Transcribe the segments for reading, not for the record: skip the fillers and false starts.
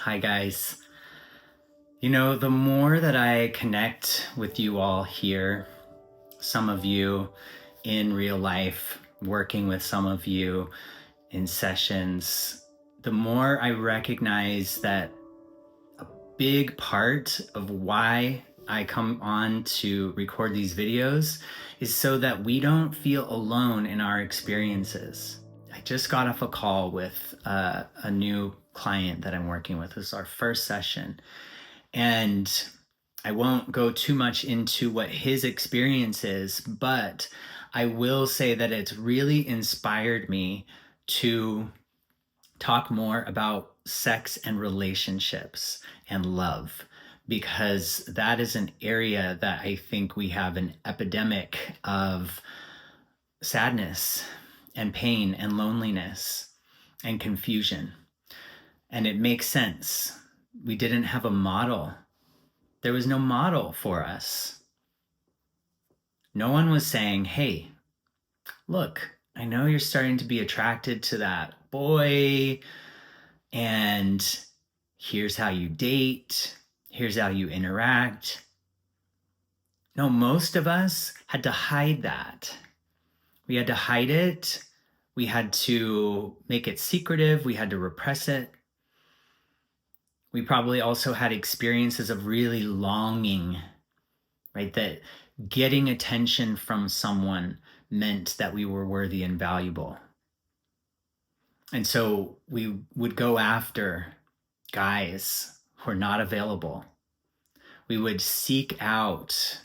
Hi, guys. The more that I connect with you all here, some of you in real life, working with some of you in sessions, the more I recognize that a big part of why I come on to record these videos is so that we don't feel alone in our experiences. I just got off a call with a new client that I'm working with. This is our first session. And I won't go too much into what his experience is, but I will say that it's really inspired me to talk more about sex and relationships and love, because that is an area that I think we have an epidemic of sadness and pain and loneliness and confusion. And it makes sense. We didn't have a model. There was no model for us. No one was saying, hey, look, I know you're starting to be attracted to that boy, and here's how you date, here's how you interact. No, most of us had to hide that. We had to hide it. We had to make it secretive. We had to repress it. We probably also had experiences of really longing, right? That getting attention from someone meant that we were worthy and valuable. And so we would go after guys who are not available. We would seek out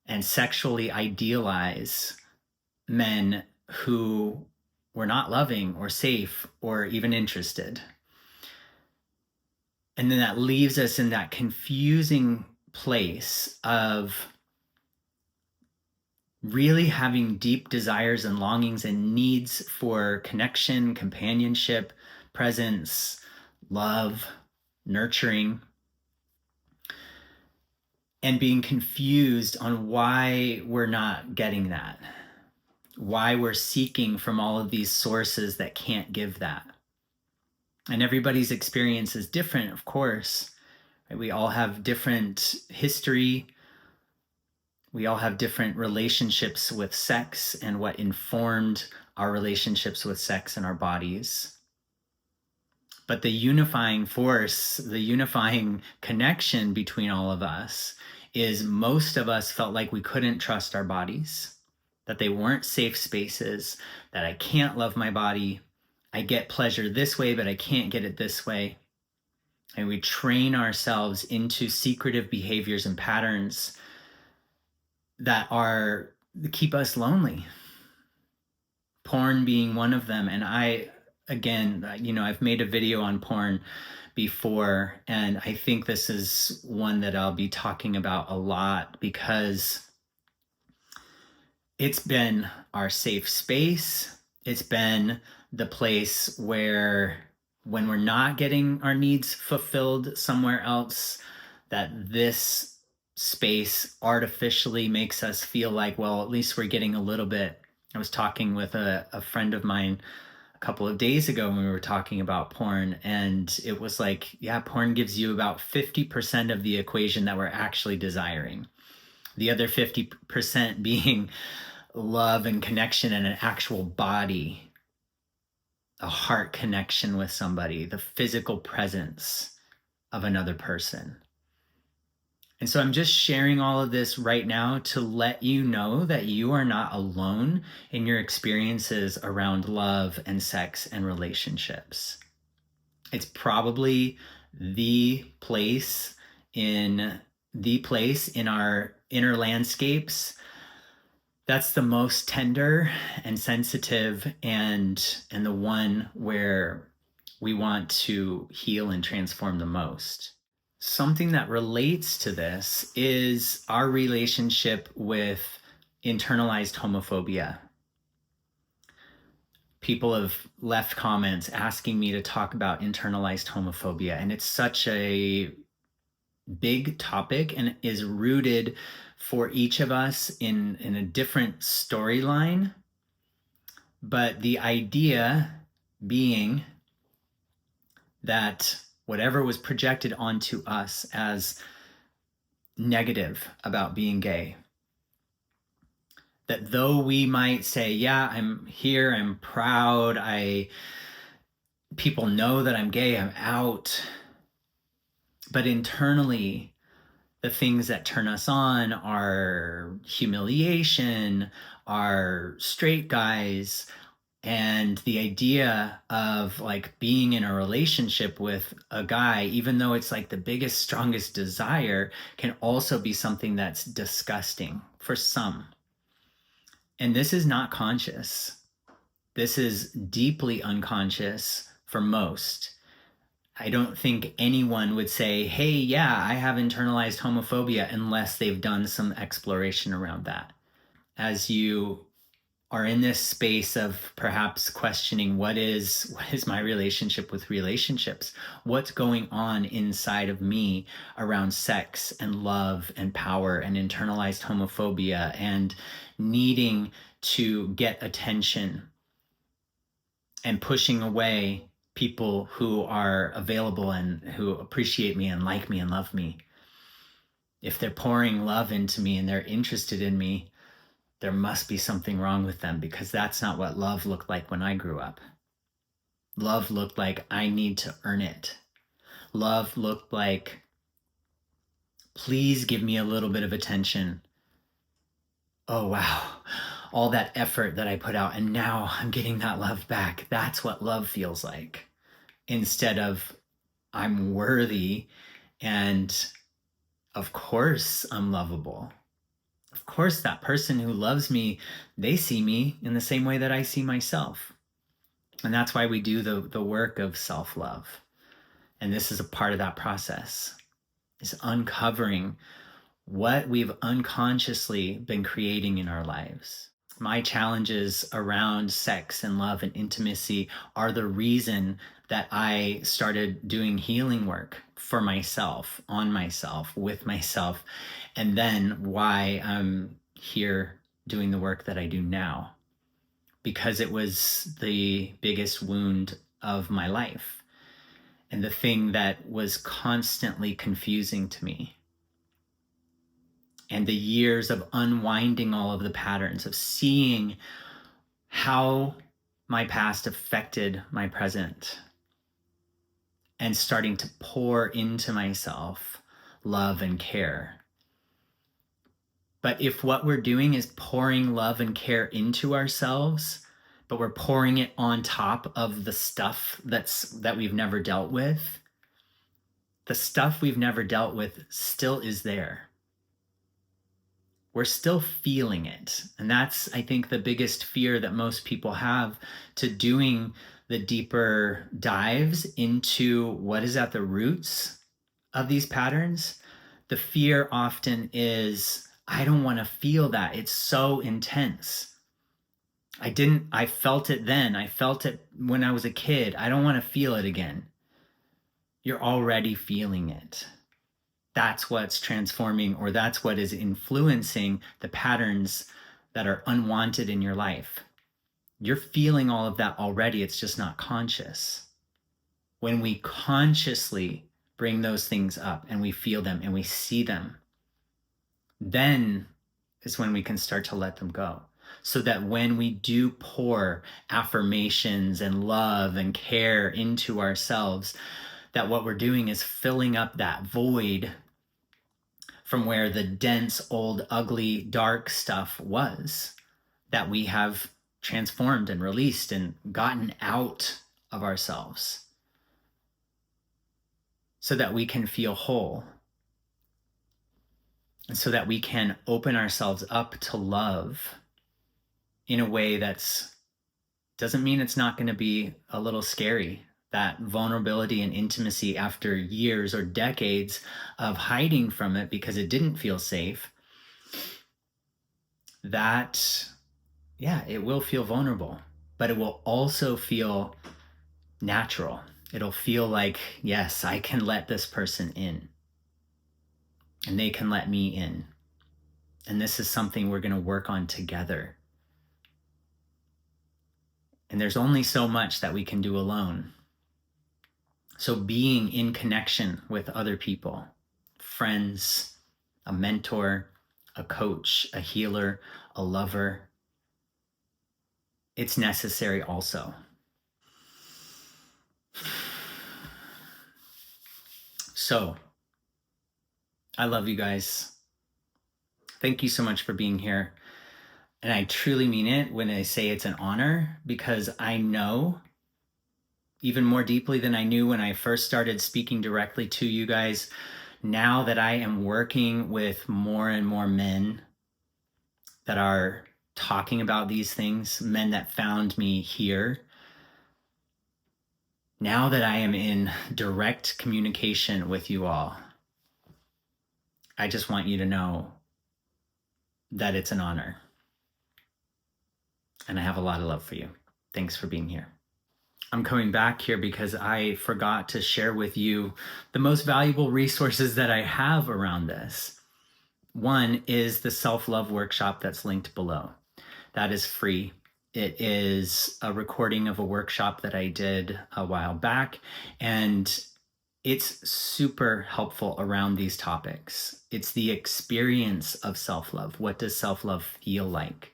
and sexually idealize men who were not loving or safe or even interested. And then that leaves us in that confusing place of really having deep desires and longings and needs for connection, companionship, presence, love, nurturing, and being confused on why we're not getting that, why we're seeking from all of these sources that can't give that. And everybody's experience is different, of course. Right? We all have different history. We all have different relationships with sex and what informed our relationships with sex and our bodies. But the unifying force, the unifying connection between all of us is most of us felt like we couldn't trust our bodies, that they weren't safe spaces, that I can't love my body. I get pleasure this way, but I can't get it this way. And we train ourselves into secretive behaviors and patterns that keep us lonely. Porn being one of them. And I've made a video on porn before, and I think this is one that I'll be talking about a lot because it's been our safe space. It's been the place where when we're not getting our needs fulfilled somewhere else, that this space artificially makes us feel like, well, at least we're getting a little bit. I was talking with a friend of mine a couple of days ago when we were talking about porn, and it was like, yeah, porn gives you about 50% of the equation that we're actually desiring. The other 50% being love and connection and an actual body, a heart connection with somebody, the physical presence of another person. And so I'm just sharing all of this right now to let you know that you are not alone in your experiences around love and sex and relationships. It's probably the place in our inner landscapes that's the most tender and sensitive, and the one where we want to heal and transform the most. Something that relates to this is our relationship with internalized homophobia. People have left comments asking me to talk about internalized homophobia, and it's such a big topic and is rooted for each of us in a different storyline. But the idea being that whatever was projected onto us as negative about being gay. That though we might say, yeah, I'm here, I'm proud, people know that I'm gay, I'm out, but internally, the things that turn us on are humiliation, are straight guys, and the idea of like being in a relationship with a guy, even though it's like the biggest, strongest desire, can also be something that's disgusting for some. And this is not conscious. This is deeply unconscious for most. I don't think anyone would say, hey, yeah, I have internalized homophobia unless they've done some exploration around that. As you are in this space of perhaps questioning what is my relationship with relationships? What's going on inside of me around sex and love and power and internalized homophobia and needing to get attention and pushing away people who are available and who appreciate me and like me and love me. If they're pouring love into me and they're interested in me, there must be something wrong with them, because that's not what love looked like when I grew up. Love looked like I need to earn it. Love looked like, please give me a little bit of attention. Oh, wow. All that effort that I put out, and now I'm getting that love back. That's what love feels like. Instead of, I'm worthy, and of course I'm lovable. Of course, that person who loves me, they see me in the same way that I see myself. And that's why we do the work of self-love. And this is a part of that process, is uncovering what we've unconsciously been creating in our lives. My challenges around sex and love and intimacy are the reason that I started doing healing work for myself, on myself, with myself, and then why I'm here doing the work that I do now. Because it was the biggest wound of my life and the thing that was constantly confusing to me. And the years of unwinding all of the patterns, of seeing how my past affected my present, and starting to pour into myself love and care. But if what we're doing is pouring love and care into ourselves, but we're pouring it on top of the stuff that we've never dealt with, the stuff we've never dealt with still is there. We're still feeling it. And that's, I think, the biggest fear that most people have to doing the deeper dives into what is at the roots of these patterns. The fear often is, I don't want to feel that. It's so intense. I felt it then. I felt it when I was a kid. I don't want to feel it again. You're already feeling it. That's what's transforming, or that's what is influencing the patterns that are unwanted in your life. You're feeling all of that already. It's just not conscious. When we consciously bring those things up and we feel them and we see them, then is when we can start to let them go. So that when we do pour affirmations and love and care into ourselves, that what we're doing is filling up that void from where the dense, old, ugly, dark stuff was, that we have transformed and released and gotten out of ourselves, so that we can feel whole, and so that we can open ourselves up to love in a way that's doesn't mean it's not going to be a little scary. That vulnerability and intimacy after years or decades of hiding from it because it didn't feel safe, that, yeah, it will feel vulnerable, but it will also feel natural. It'll feel like, yes, I can let this person in and they can let me in. And this is something we're going to work on together. And there's only so much that we can do alone. So being in connection with other people, friends, a mentor, a coach, a healer, a lover, it's necessary also. So I love you guys. Thank you so much for being here. And I truly mean it when I say it's an honor, because I know even more deeply than I knew when I first started speaking directly to you guys, now that I am working with more and more men that are talking about these things, men that found me here, now that I am in direct communication with you all, I just want you to know that it's an honor. And I have a lot of love for you. Thanks for being here. I'm coming back here because I forgot to share with you the most valuable resources that I have around this. One is the self-love workshop that's linked below. That is free. It is a recording of a workshop that I did a while back, and it's super helpful around these topics. It's the experience of self-love. What does self-love feel like?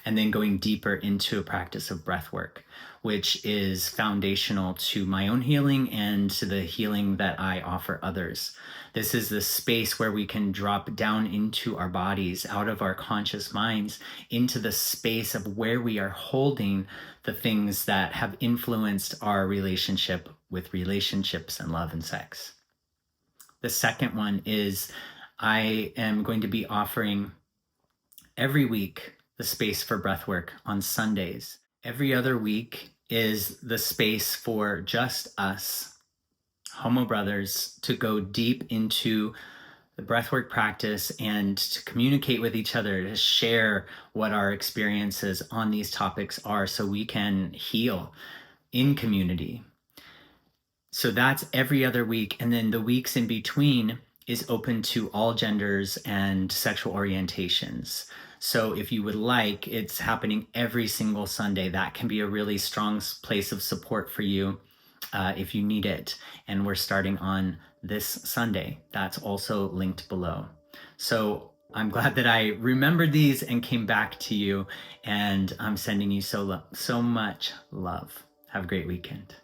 And then going deeper into a practice of breath work, which is foundational to my own healing and to the healing that I offer others. This is the space where we can drop down into our bodies, out of our conscious minds, into the space of where we are holding the things that have influenced our relationship with relationships and love and sex. The second one is I am going to be offering every week the space for breathwork on Sundays. Every other week is the space for just us, Homo brothers, to go deep into the breathwork practice and to communicate with each other, to share what our experiences on these topics are so we can heal in community. So that's every other week. And then the weeks in between is open to all genders and sexual orientations. So if you would like, it's happening every single Sunday. That can be a really strong place of support for you if you need it. And we're starting on this Sunday. That's also linked below. So I'm glad that I remembered these and came back to you. And I'm sending you so much love. Have a great weekend.